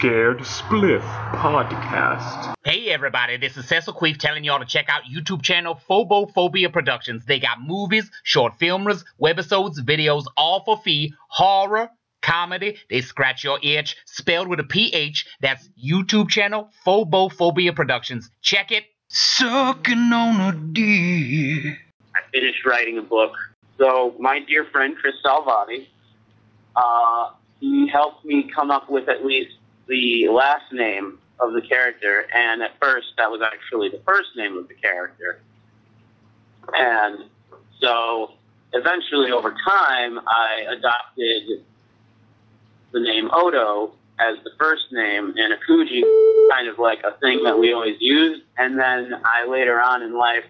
Scared Spliff podcast. Hey everybody, this is Cecil Queef telling y'all to check out YouTube channel Phobophobia Productions. They got movies, short filmers, webisodes, videos, all for fee, horror, comedy, they scratch your itch, spelled with a PH. That's YouTube channel Phobophobia Productions. Check it. Sucking on a dick. I finished writing a book. So my dear friend Chris Salvati, he helped me come up with at least the last name of the character, and at first that was actually the first name of the character. And so eventually over time I adopted the name Odo as the first name, and Akuji kind of like a thing that we always used. And then I later on in life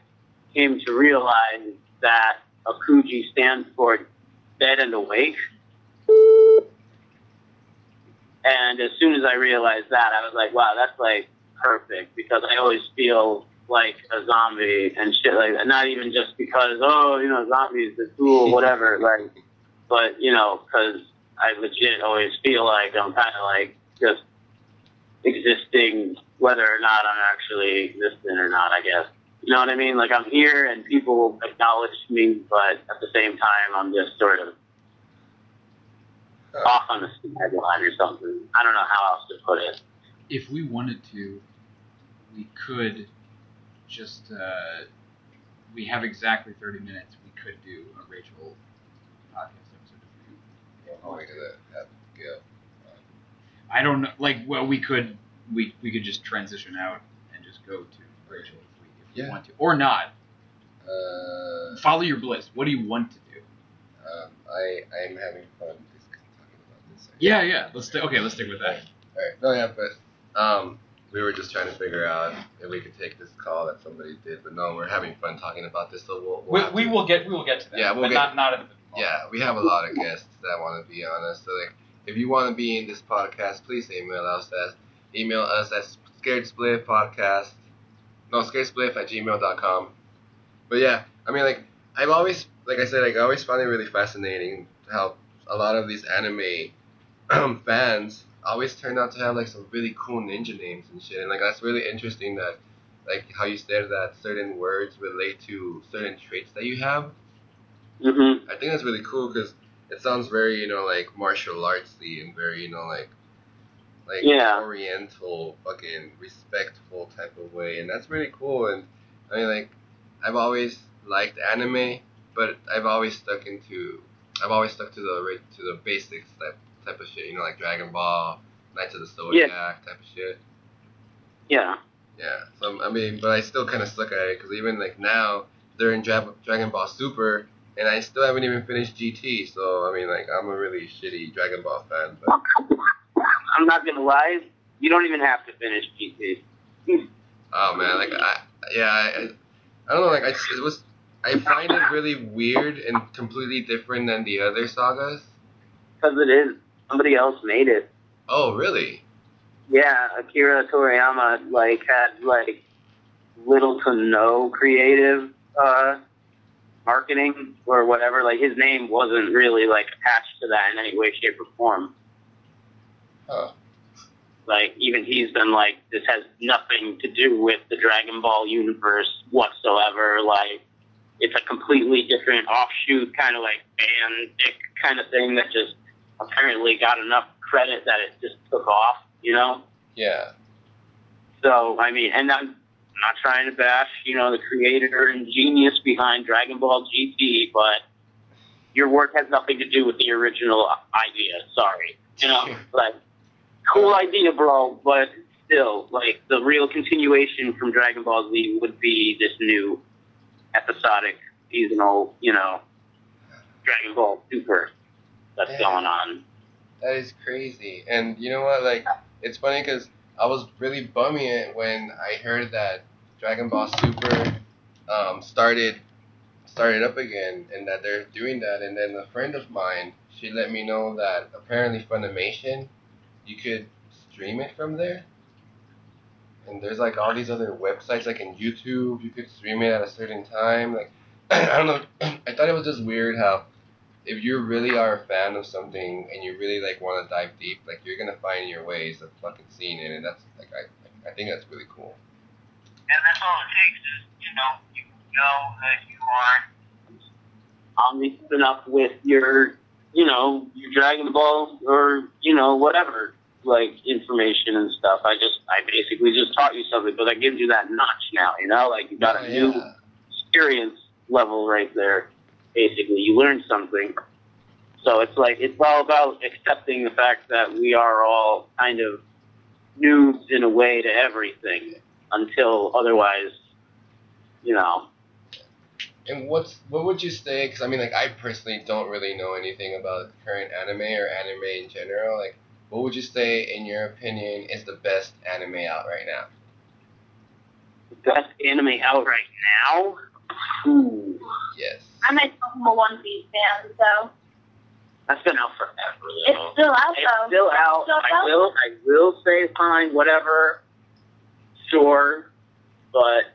came to realize that Akuji stands for dead and awake. And as soon as I realized that, I was like, wow, that's like perfect, because I always feel like a zombie and shit like that. Not even just because, oh, you know, zombies are cool, whatever, like, but, you know, because I legit always feel like I'm kind of like just existing, whether or not I'm actually existing or not, I guess. You know what I mean? Like, I'm here and people acknowledge me, but at the same time, I'm just sort of off on the sideline or something. I don't know how else to put it. If we wanted to, we could just, we have exactly 30 minutes. We could do a Rachel podcast episode. How are we gonna have go? I don't know. Like, well, we could just transition out and just go to Rachel if we want to, or not. Follow your bliss. What do you want to do? I'm having fun just talking about this. Yeah. Let's stick with that. All right. No, yeah, but we were just trying to figure out if we could take this call that somebody did, but no, we're having fun talking about this, so we will get to that. Yeah, but not at the moment. Yeah, we have a lot of guests that want to be on us. So, like, if you want to be in this podcast, please email us at scaredspliff@gmail.com. But yeah, I mean, like, I always found it really fascinating how a lot of these anime fans always turn out to have like some really cool ninja names and shit, and like that's really interesting that, like, how you said that certain words relate to certain traits that you have. Mm-hmm. I think that's really cool because it sounds very, you know, like martial artsy and very, you know, like oriental, fucking respectful type of way, and that's really cool. And I mean, like, I've always liked anime, but I've always stuck to the basics type of shit, you know, like Dragon Ball, Knights of the Zodiac type of shit. Yeah. Yeah. So I mean, but I still kind of suck at it because even like now they're in Dragon Ball Super, and I still haven't even finished GT. So I mean, like, I'm a really shitty Dragon Ball fan. But I'm not gonna lie, you don't even have to finish GT. Oh man, like I don't know, like I find it really weird and completely different than the other sagas. Because it is. Somebody else made it. Oh, really? Yeah, Akira Toriyama had little to no creative marketing or whatever. Like, his name wasn't really attached to that in any way, shape, or form. Oh. Like, even he's been like, this has nothing to do with the Dragon Ball universe whatsoever. Like, it's a completely different offshoot kind of fanfic kind of thing that just apparently got enough credit that it just took off, you know? Yeah. So, I mean, and I'm not trying to bash, you know, the creator and genius behind Dragon Ball GT, but your work has nothing to do with the original idea. Sorry. You know, like, cool idea, bro, but still, like, the real continuation from Dragon Ball Z would be this new episodic, seasonal, you know, Dragon Ball Super that's going on. That is crazy. And you know what? Like, it's funny because I was really bumming it when I heard that Dragon Ball Super started up again, and that they're doing that. And then a friend of mine, she let me know that apparently Funimation, you could stream it from there. And there's like all these other websites, like in YouTube, you could stream it at a certain time. Like, I don't know, I thought it was just weird how if you really are a fan of something and you really like want to dive deep, like you're gonna find your ways of fucking seeing it, and that's like I think that's really cool. And that's all it takes is, you know that you are omniscient enough with your Dragon Ball or, whatever, like, information and stuff. I basically just taught you something, but that gives you that notch now, like you got a new experience level right there. Basically, you learned something. So it's like, it's all about accepting the fact that we are all kind of noobs in a way to everything until otherwise, And what would you say? Because I mean, like I personally don't really know anything about current anime or anime in general. Like, what would you say, in your opinion, is the best anime out right now? The best anime out right now? Ooh. Yes. I'm a One Piece fan, so. That's been out forever. It's still out, though. It's still out. I will say fine, whatever. Sure. But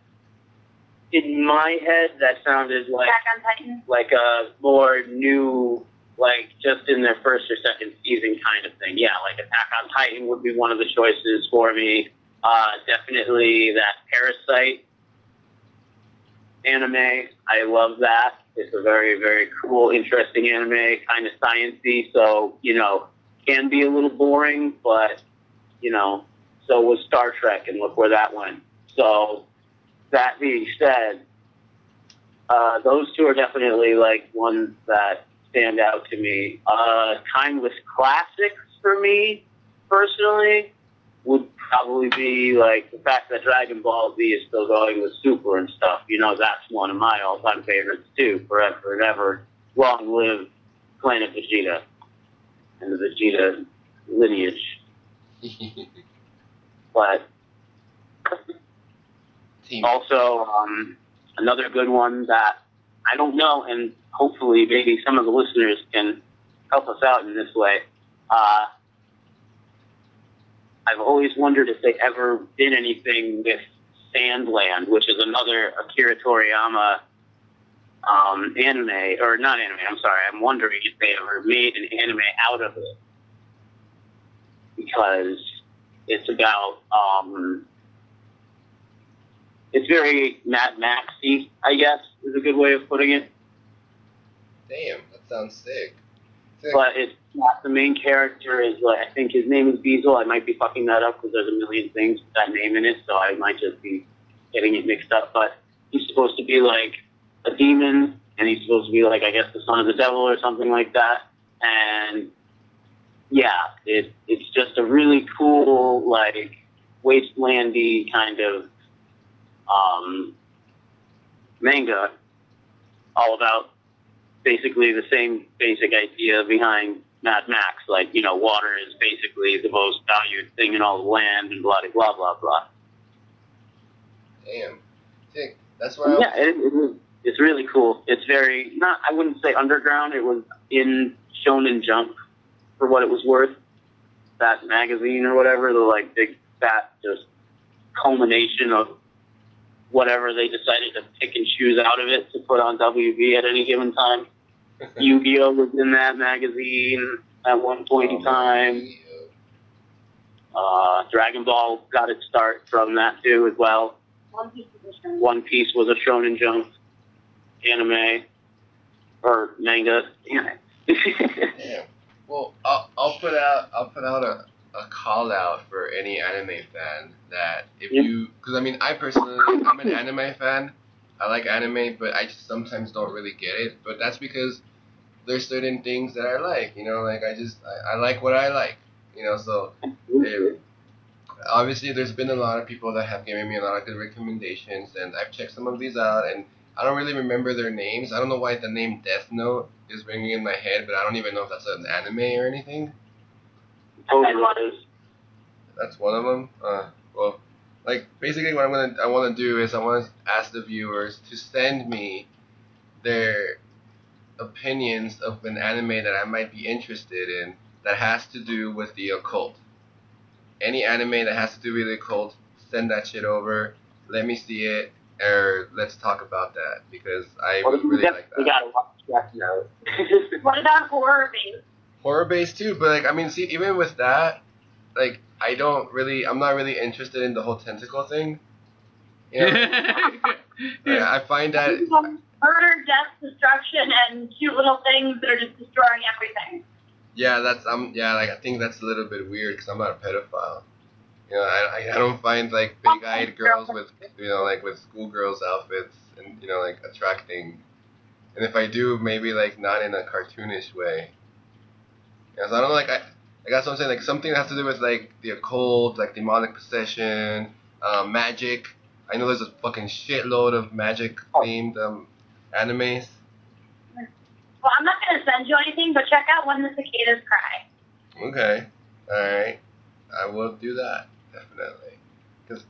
in my head, that sounded like Attack on Titan. like a more new, like just in their first or second season kind of thing. Yeah, like Attack on Titan would be one of the choices for me. Definitely that Parasite anime. I love that. It's a very, very cool, interesting anime, kind of sciencey, so, can be a little boring, but, so was Star Trek, and look where that went. So, that being said, those two are definitely, like, ones that stand out to me. Timeless classics for me, personally, would probably be, like, the fact that Dragon Ball Z is still going with Super and stuff. That's one of my all-time favorites, too, forever and ever. Long live Planet Vegeta and the Vegeta lineage. But also, another good one that I don't know, and hopefully maybe some of the listeners can help us out in this way. I've always wondered if they ever did anything with Sandland, which is another Akira Toriyama anime, or not anime, I'm sorry. I'm wondering if they ever made an anime out of it. Because it's about, it's very Mad Max-y, I guess, is a good way of putting it. Damn, that sounds sick. But it's not, the main character is, like, I think his name is Diesel. I might be fucking that up because there's a million things with that name in it, so I might just be getting it mixed up. But he's supposed to be, like, a demon, and he's supposed to be, like, I guess the son of the devil or something like that. And, yeah, it's just a really cool, like, wastelandy kind of manga, all about basically the same basic idea behind Mad Max. Like, water is basically the most valued thing in all the land, and blah, blah, blah, blah. Damn. Sick. That's why Yeah, it's really cool. It's very, not, I wouldn't say underground. It was in Shonen Jump, for what it was worth. That magazine or whatever, the, like, big, fat, just culmination of whatever they decided to pick and choose out of it to put on WB at any given time. Yu-Gi-Oh! Was in that magazine at one point in time. Dragon Ball got its start from that too as well. One Piece was a Shonen Jump anime or manga. Damn it. Damn. Well, I'll put out a call out for any anime fan that if you, because I mean I personally, I'm an anime fan. I like anime, but I just sometimes don't really get it. But that's because there's certain things that I like, like I like what I like, so obviously there's been a lot of people that have given me a lot of good recommendations, and I've checked some of these out, and I don't really remember their names. I don't know why the name Death Note is ringing in my head, but I don't even know if that's an anime or anything. That's one of them. Well, like basically what I want to do is I want to ask the viewers to send me their opinions of an anime that I might be interested in that has to do with the occult. Any anime that has to do with the occult, send that shit over. Let me see it. or let's talk about that because I Well, really like we that. gotta watch Death Note. What about horror based? Horror based too, but like I mean, see, even with that, like I'm not really interested in the whole tentacle thing. You know, like, I find that Murder, death, destruction, and cute little things that are just destroying everything. yeah, like I think that's a little bit weird because I'm not a pedophile. You know, I don't find like big-eyed girls with like with schoolgirls outfits and like attracting. And if I do, maybe like not in a cartoonish way. Yeah, so I don't know, like that's what I'm saying, like something that has to do with like the occult, like demonic possession, magic. I know there's a fucking shitload of magic themed animes. Well, I'm not going to send you anything, but check out When the Cicadas Cry. Okay, all right, I will do that definitely. Cause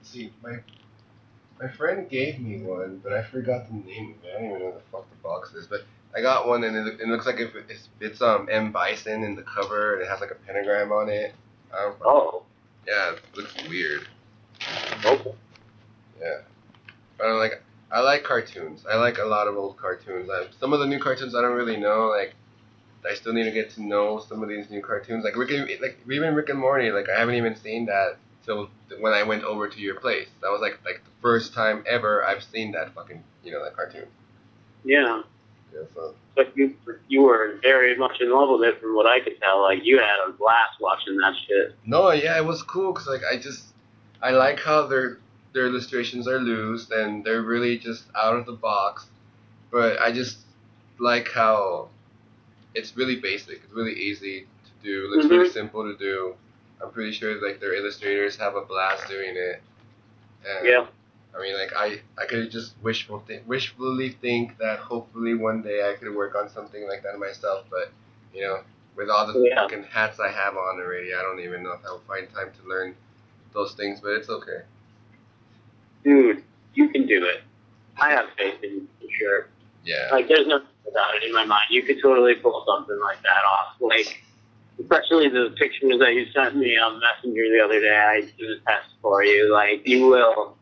see my friend gave me one, but I forgot the name of it. I don't even know what the fuck the box is, but I got one and it looks like it's M. Bison in the cover and it has like a pentagram on it. Oh. Yeah, it looks weird. Okay. Yeah. I like cartoons. I like a lot of old cartoons. Some of the new cartoons I don't really know. Like, I still need to get to know some of these new cartoons. Like even Rick and Morty. Like, I haven't even seen that till when I went over to your place. That was like the first time ever I've seen that fucking that cartoon. Yeah. Yeah. So. But you were very much in love with it, from what I could tell. Like, you had a blast watching that shit. No, yeah, it was cool because like I like how their illustrations are loose and they're really just out of the box, but I just like how it's really basic. It's really easy to do. Looks really simple to do. I'm pretty sure like their illustrators have a blast doing it. And, yeah. I mean, like I could just wishfully think that hopefully one day I could work on something like that myself, but with all the fucking hats I have on already, I don't even know if I'll find time to learn those things, but it's okay. Dude, you can do it. I have faith in you for sure. Yeah. Like, there's no doubt in my mind. You could totally pull something like that off. Like, especially the pictures that you sent me on Messenger the other day, I did a test for you. Like, you will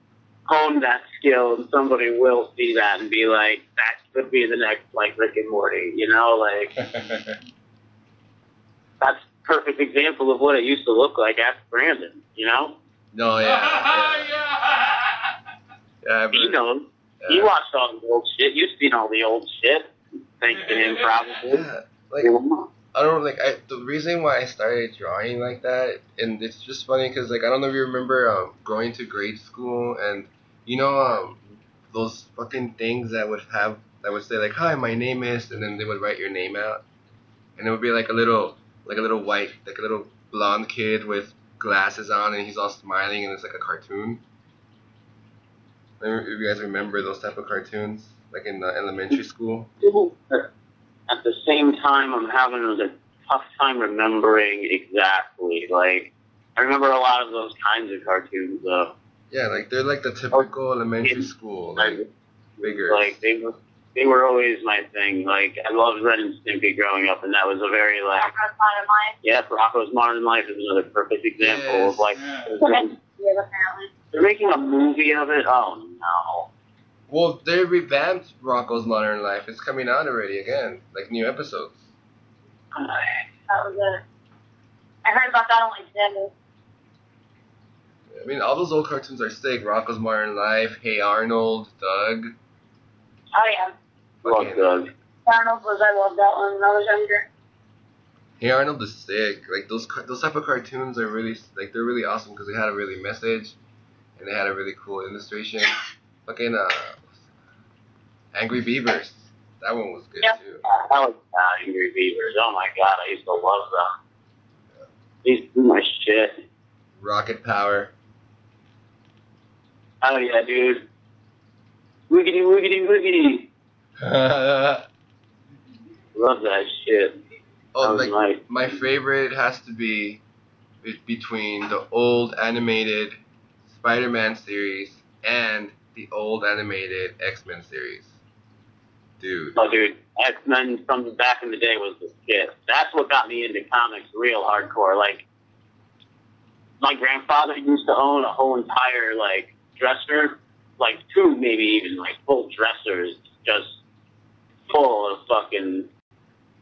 hone that skill, and somebody will see that and be like, that could be the next, like, Rick and Morty, like... That's a perfect example of what it used to look like after Brandon, No, yeah. Yeah, but, he knows. He watched all the old shit. You've seen all the old shit. Thanks to him, probably. Yeah, like, I don't the reason why I started drawing like that, and it's just funny because, like, I don't know if you remember going to grade school and, those fucking things that would say, like, hi, my name is, and then they would write your name out. And it would be like a little white, like a little blonde kid with glasses on and he's all smiling and it's like a cartoon. If you guys remember those type of cartoons, like in elementary school. At the same time, I'm having a tough time remembering exactly. Like, I remember a lot of those kinds of cartoons, though. Yeah, like they're like the typical elementary school, like figures. Like they were always my thing. Like, I loved Ren and Stimpy growing up, and that was a very like. Rocko's Modern Life. Yeah, Rocko's Modern Life is another perfect example of like. Yeah, apparently. They're making a movie of it. Oh no. Well, they revamped Rocko's Modern Life. It's coming out already again, like new episodes. That was it. I heard about that only today. I mean, all those old cartoons are sick. Rocko's Modern Life, Hey Arnold, Doug. Oh yeah. Love Doug. I loved that one when I was younger. Hey Arnold is sick. Like those type of cartoons are really they're really awesome because they had a really message, and they had a really cool illustration. Fucking Angry Beavers. That one was good too. I like Angry Beavers. Oh my god, I used to love them. Yeah. These do my shit. Rocket Power. Oh yeah, dude. Wiggity, wiggity, wiggity. Love that shit. Oh, like my favorite has to be between the old animated Spider-Man series and the old animated X-Men series. Dude. Oh, dude. X-Men from back in the day was the shit. That's what got me into comics real hardcore. Like, my grandfather used to own a whole entire, like, dresser like 2, maybe even like full dressers, just full of fucking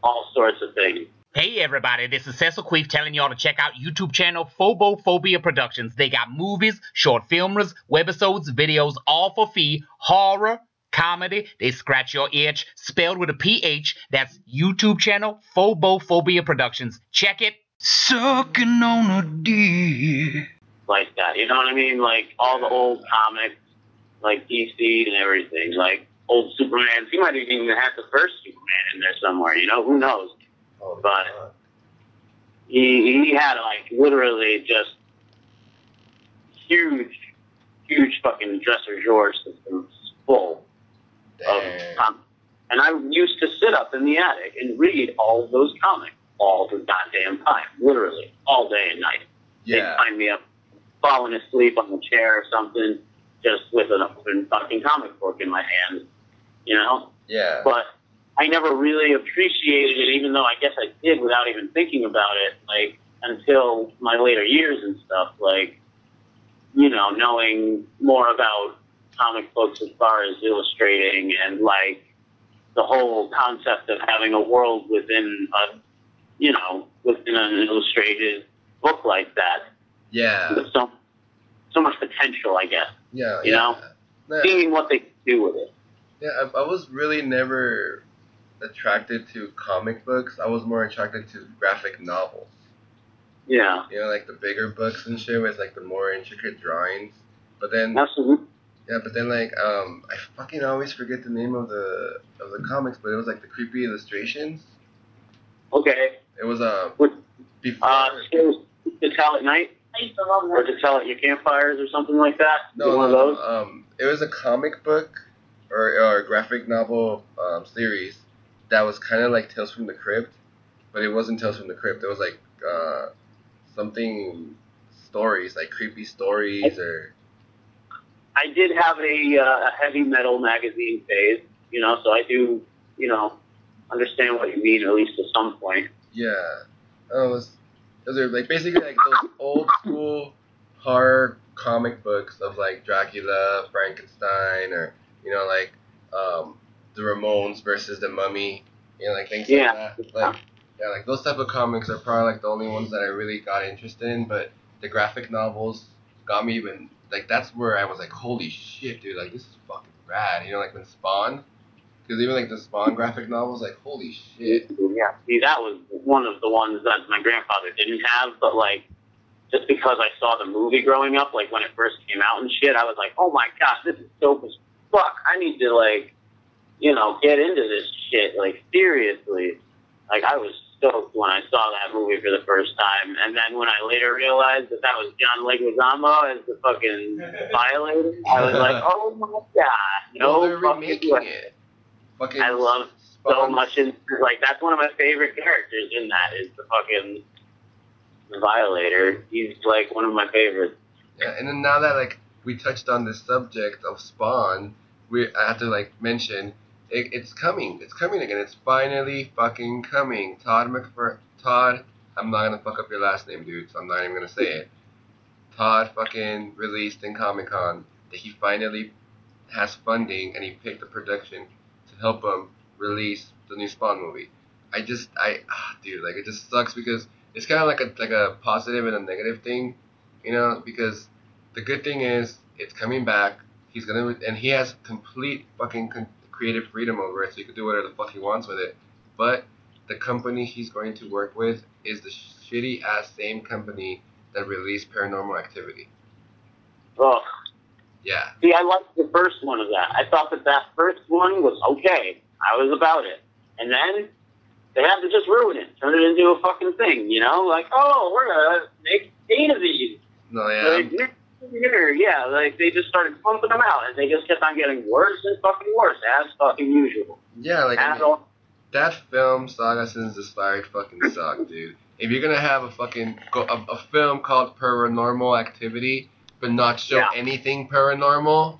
all sorts of things. Hey everybody, this is Cecil Queef telling y'all to check out YouTube channel Phobophobia Productions. They got movies, short filmers, webisodes, videos, all for fee, horror, comedy, they scratch your itch, spelled with a PH. That's YouTube channel Phobophobia Productions. Check it. Sucking on a dick. Like that, you know what I mean? Like all the old comics, like DC and everything, like old Superman. He might have even had the first Superman in there somewhere, you know? Who knows? Oh, But he had like literally just huge fucking dresser drawer systems full of and I used to sit up in the attic and read all of those comics all the goddamn time, literally all day and night. Yeah. They'd find me up falling asleep on the chair or something, just with an open fucking comic book in my hand, you know? Yeah. But I never really appreciated it, even though I guess I did without even thinking about it, like, until my later years and stuff, like, you know, knowing more about comic books as far as illustrating and, like, the whole concept of having a world within a, you know, within an illustrated book like that. Yeah. With so much potential, I guess. Yeah. You know? Yeah. Seeing what they can do with it. Yeah, I was really never attracted to comic books. I was more attracted to graphic novels. Yeah. You know, like the bigger books and shit with like the more intricate drawings. But then Absolutely. yeah, but then like I fucking always forget the name of the comics, but it was like the creepy illustrations. Okay. It was before To Tell at Night? I used to love Or that. To Tell at Your Campfires or something like that? no, One of those? it was a comic book or a graphic novel series that was kind of like Tales from the Crypt, but it wasn't Tales from the Crypt. It was like something stories, like creepy stories or. I did have a heavy metal magazine phase, you know, so I do, you know, understand what you mean, at least to some point. Yeah, those are like basically like those old school horror comic books of like Dracula, Frankenstein, or you know like the Ramones versus the Mummy, you know like things like that. Like yeah, like those type of comics are probably like the only ones that I really got interested in. But the graphic novels got me even like that's where I was like, holy shit, dude, like this is fucking rad. You know, like when Spawn. Because even like the Spawn graphic novels, like holy shit. Yeah, see, that was one of the ones that my grandfather didn't have, but like, just because I saw the movie growing up, like when it first came out and shit, I was like, oh my gosh, this is dope as fuck. I need to like, you know, get into this shit, like seriously. Like I was stoked when I saw that movie for the first time, and then when I later realized that that was John Leguizamo as the fucking violator, I was like, oh my god, no they're fucking remaking way. it. Fucking I love Spawn. so much, and like that's one of my favorite characters in that is the fucking violator. He's like one of my favorites. Yeah, and then now that like we touched on this subject of Spawn, I have to like mention it's coming. It's coming again. It's finally fucking coming. Todd, I'm not gonna fuck up your last name, dude. So I'm not even gonna say it. Todd fucking released in Comic-Con that he finally has funding and he picked the production to help him release the new Spawn movie. Dude, like it just sucks because it's kind of like a positive and a negative thing, you know, because the good thing is it's coming back. He's gonna, and he has complete fucking creative freedom over it, so he can do whatever the fuck he wants with it. But the company he's going to work with is the shitty ass same company that released Paranormal Activity. Ugh. Yeah. See, I liked the first one of that. I thought that first one was okay. I was about it. And then they had to just ruin it, turn it into a fucking thing, you know? Like, oh, we're gonna make 8 of these. No, yeah. Yeah, like they just started pumping them out, and they just kept on getting worse and fucking worse, as fucking usual. Yeah, like I mean, that film Saga Since Desired fucking sucked, dude. If you're gonna have a fucking a film called Paranormal Activity, but not show anything paranormal,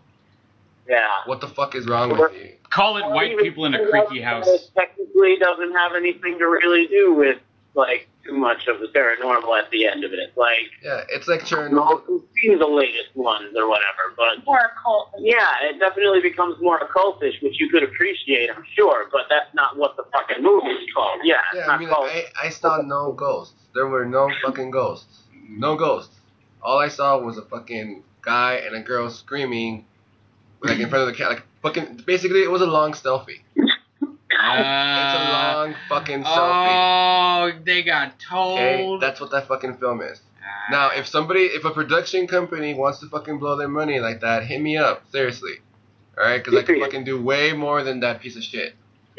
what the fuck is wrong with you? Call it white people in a creaky house. It technically doesn't have anything to really do with like too much of the paranormal at the end of it. Like yeah, it's like Chernobyl. seen the latest ones or whatever, but More occult. yeah, it definitely becomes more occultish, which you could appreciate, I'm sure, but that's not what the fucking movie's called. Yeah, it's Yeah, not I mean, called. I saw no ghosts. There were no fucking ghosts. No ghosts. All I saw was a fucking guy and a girl screaming, like in front of the cat. Like fucking. Basically, it was a long selfie. It's a long fucking selfie. Oh, they got told. Okay, that's what that fucking film is. Now, if a production company wants to fucking blow their money like that, hit me up, seriously. Alright, because I can fucking do way more than that piece of shit.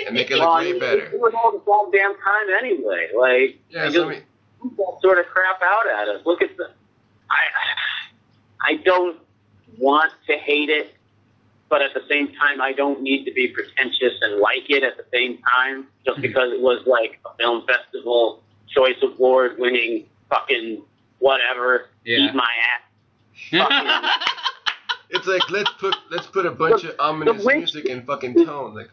And make it look way better. You do it all the goddamn time anyway. Like, Yeah, you so just put that sort of crap out at us. Look at the... I don't want to hate it, but at the same time, I don't need to be pretentious and like it at the same time, just because it was like a film festival, choice award winning fucking whatever, eat my ass. it's like let's put a bunch of ominous music and fucking tone, like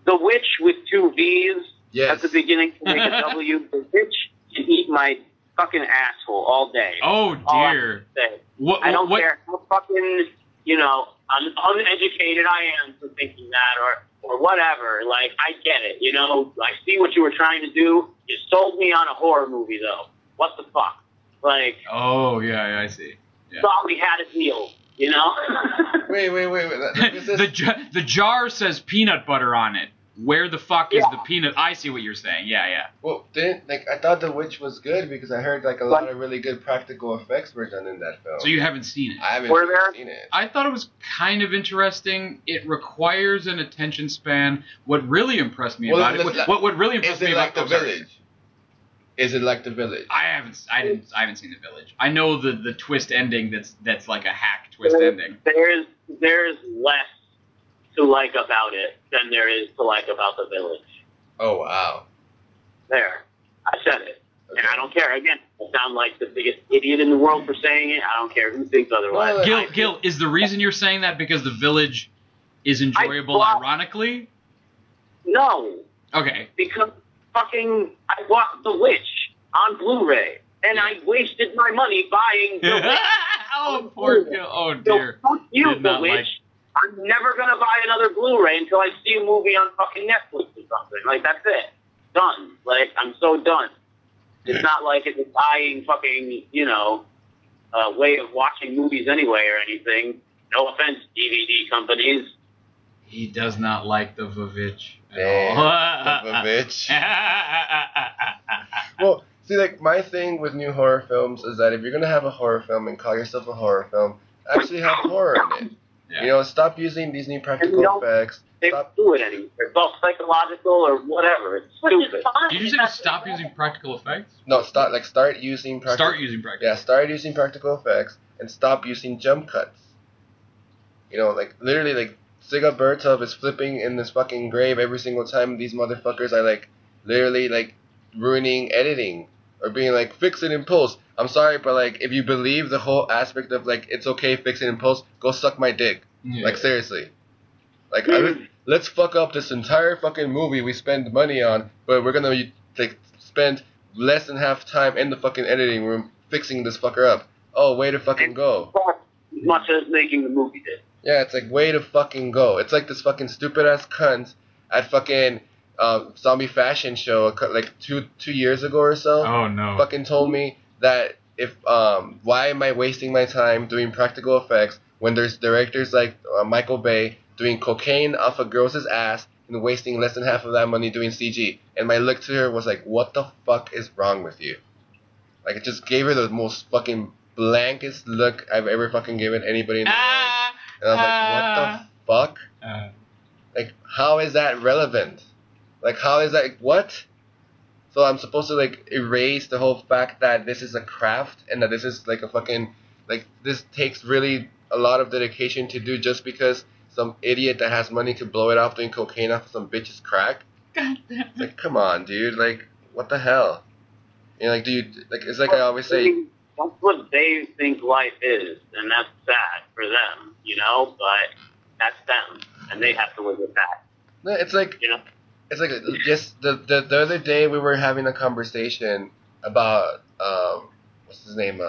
The Witch with 2 V's yes. at the beginning to make a W. The Witch can eat my fucking asshole all day. Oh All dear. I don't care how fucking, uneducated I am for thinking that or whatever. Like, I get it, I see what you were trying to do. You sold me on a horror movie, though. What the fuck? Like, oh, yeah, I see. Yeah. thought we had a deal, Wait. The jar says peanut butter on it. Where the fuck is the peanut? I see what you're saying. Yeah. Well, I thought The Witch was good because I heard like a lot of really good practical effects were done in that film. So you haven't seen it? I haven't seen it. I thought it was kind of interesting. It requires an attention span. What really impressed me about it? What really impressed me about The Village? Is it like The Village? I haven't seen The Village. I know the twist ending. That's like a hack twist ending. There's less to like about it than there is to like about The Village. Oh wow. There, I said it, and I don't care. Again, I sound like the biggest idiot in the world for saying it. I don't care who thinks otherwise. Gil, is the reason you're saying that because The Village is enjoyable ironically? No. Okay. Because fucking I bought The Witch on Blu-ray, and I wasted my money buying The Witch. Oh, poor Gil. Oh, dear. So fuck you, The Witch. I'm never going to buy another Blu-ray until I see a movie on fucking Netflix or something. Like, that's it. Done. Like, I'm so done. It's not like it's a dying fucking, way of watching movies anyway or anything. No offense, DVD companies. He does not like the Vavitch at all. The Vavitch. Well, see, like, my thing with new horror films is that if you're going to have a horror film and call yourself a horror film, actually have horror in it. Yeah. Stop using these new practical effects. They don't do it anymore. It's all psychological or whatever. It's stupid. Did you say to stop using practical effects? No, start using practical. Start using practical. Yeah, start using practical effects and stop using jump cuts. Literally, Siga Bertov is flipping in this fucking grave every single time. These motherfuckers are literally ruining editing or being fix it in post. I'm sorry, but if you believe the whole aspect of it's okay, fix it in post, go suck my dick. Yeah. Seriously. Let's fuck up this entire fucking movie we spend money on, but we're gonna spend less than half time in the fucking editing room fixing this fucker up. Oh, way to fucking go. As much as making the movie did. Yeah, it's way to fucking go. It's like this fucking stupid ass cunt at fucking zombie fashion show 2 years ago or so. Oh no. Fucking told me that if why am I wasting my time doing practical effects when there's directors like Michael Bay doing cocaine off a girl's ass and wasting less than half of that money doing CG. And my look to her was what the fuck is wrong with you? It just gave her the most fucking blankest look I've ever fucking given anybody in the world. And I was what the fuck? How is that relevant? How is that, what? So I'm supposed to erase the whole fact that this is a craft and that this is a fucking, this takes really a lot of dedication to do just because some idiot that has money could blow it off doing cocaine off of some bitch's crack? God damn it. What the hell? Do you, it's I always say. That's what they think life is, and that's sad for them, but that's them, and they have to live with that. No, it's it's just the other day we were having a conversation about, what's his name,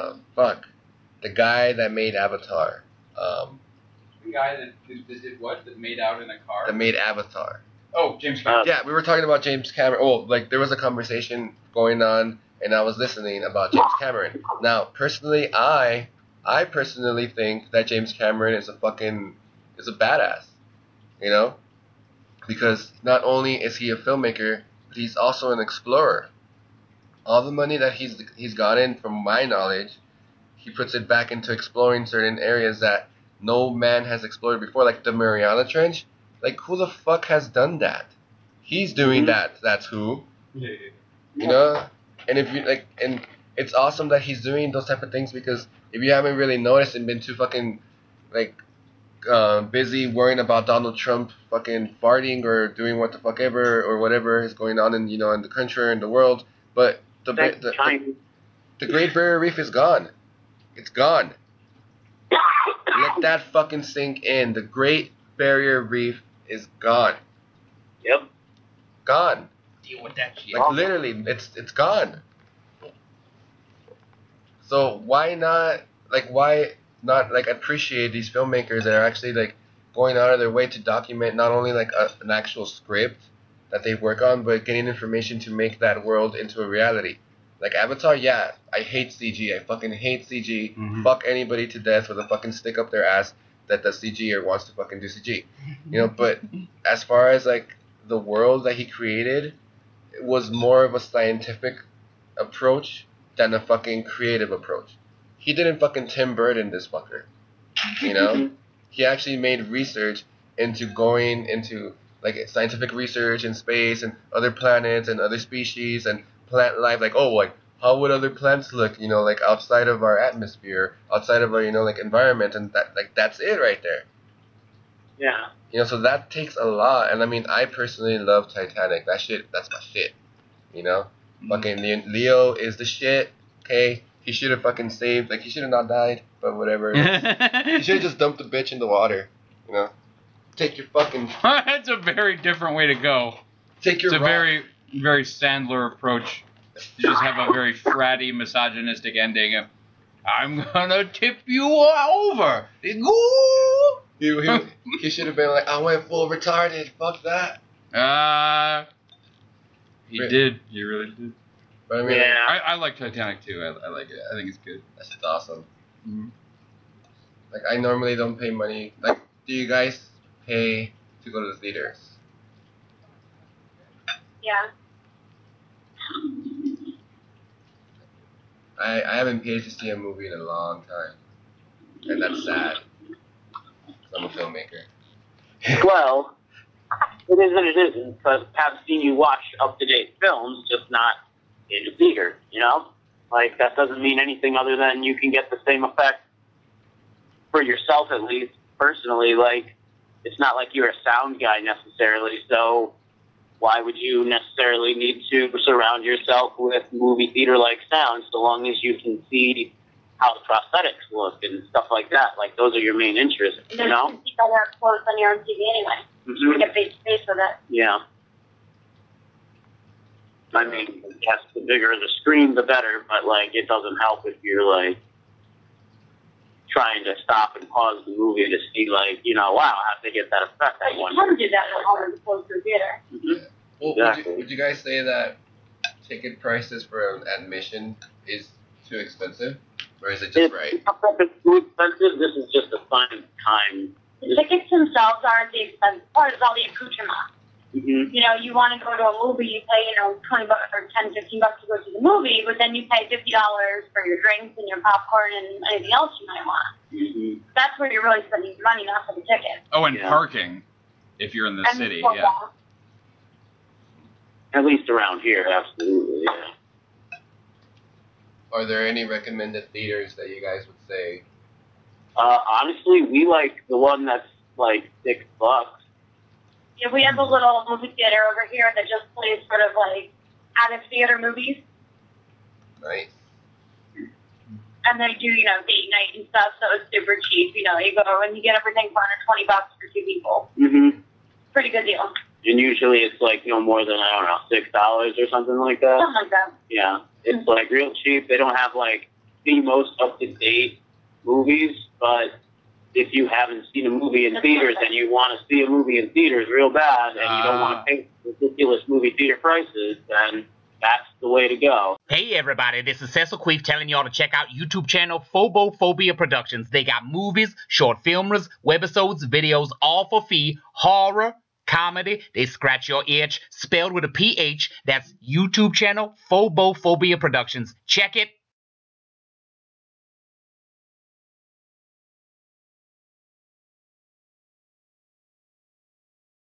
the guy that made Avatar. The guy that did what? That made out in a car? That made Avatar. Oh, James Cameron. Yeah, we were talking about James Cameron. Oh, like there was a conversation going on, and I was listening about James Cameron. Now, personally, I personally think that James Cameron is a badass. You know, because not only is he a filmmaker, but he's also an explorer. All the money that he's gotten, from my knowledge, he puts it back into exploring certain areas that no man has explored before, like the Mariana Trench. Like, who the fuck has done that? He's doing that. That's who. Yeah. You know? And if you like, and it's awesome that he's doing those type of things, because if you haven't really noticed and been too fucking like busy worrying about Donald Trump fucking farting or doing what the fuck ever or whatever is going on in in the country or in the world, but the Great Barrier Reef is gone. It's gone. Let that fucking sink in. The Great Barrier Reef is gone. Yep. Gone. Deal with that shit. Like literally, it's gone. So why not appreciate these filmmakers that are actually like going out of their way to document not only like an actual script that they work on, but getting information to make that world into a reality. Like Avatar, yeah, I hate CG. I fucking hate CG. Mhm. Fuck anybody to death with a fucking stick up their ass that does CG or wants to fucking do CG. But as far as like the world that he created, it was more of a scientific approach than a fucking creative approach. He didn't fucking Tim Burton this fucker. He actually made research into going into like scientific research in space and other planets and other species and plant life. Like, oh, like how would other plants look? Like outside of our atmosphere, outside of our like environment, and that's it right there. Yeah. So that takes a lot. And I mean, I personally love Titanic. That's my shit. Fucking Leo is the shit. Okay, he should have fucking saved. Like, he should have not died, but whatever. He should have just dumped the bitch in the water. Take your fucking. That's a very different way to go. Take your. It's a very, very Sandler approach. You just have a very fratty, misogynistic ending. I'm gonna tip you over. He should have been like, I went full retarded. Fuck that. He did. He really did. But I mean, Yeah. I like Titanic too. I like it. I think it's good. that shit's awesome. Mm-hmm. Like, I normally don't pay money. Like, do you guys pay to go to the theaters? Yeah. I haven't paid to see a movie in a long time, and that's sad. 'Cause I'm a filmmaker. Well, it is and it isn't, because I've seen you watch up-to-date films, just not in the theater, Like, that doesn't mean anything other than you can get the same effect for yourself, at least, personally. Like, it's not like you're a sound guy necessarily, so why would you necessarily need to surround yourself with movie theater-like sound so long as you can see how the prosthetics look and stuff like that? Like, those are your main interests, You can see better up close on your own TV anyway. You get face to face with it. Yeah. I mean, yes, the bigger the screen, the better, but, like, it doesn't help if you're, like, trying to stop and pause the movie to see, like, wow, how'd they get that effect? But you can do that at home as opposed to a theater. Mm-hmm. Well, Exactly. would you guys say that ticket prices for an admission is too expensive, or is it just right? It's not that it's too expensive. This is just a fun time. The tickets themselves aren't the expensive part, it's all the accoutrement. Mm-hmm. You want to go to a movie, you pay, $20 or $10, $15 to go to the movie, but then you pay $50 for your drinks and your popcorn and anything else you might want. Mm-hmm. That's where you're really spending your money, not for the ticket. Oh, and Yeah. parking, if you're in the And city, football. yeah. At least around here, absolutely, yeah. Are there any recommended theaters that you guys would say? Honestly, we like the one that's like $6. Yeah, we have a little movie theater over here that just plays sort of like out of theater movies. Nice. And they do, date night and stuff, so it's super cheap. You go and you get everything for under $20 for 2 people. Mm-hmm. Pretty good deal. And usually it's like no more than, I don't know, $6 or something like that. Something like that. Yeah. It's like real cheap. They don't have like the most up-to-date movies, but if you haven't seen a movie in theaters and you want to see a movie in theaters real bad and you don't want to pay ridiculous movie theater prices, then that's the way to go. Hey everybody, this is Cecil Queef telling y'all to check out YouTube channel Phobophobia Productions. They got movies, short filmers, webisodes, videos, all for fee, horror, comedy, they scratch your itch, spelled with a PH. That's YouTube channel Phobophobia Productions. Check it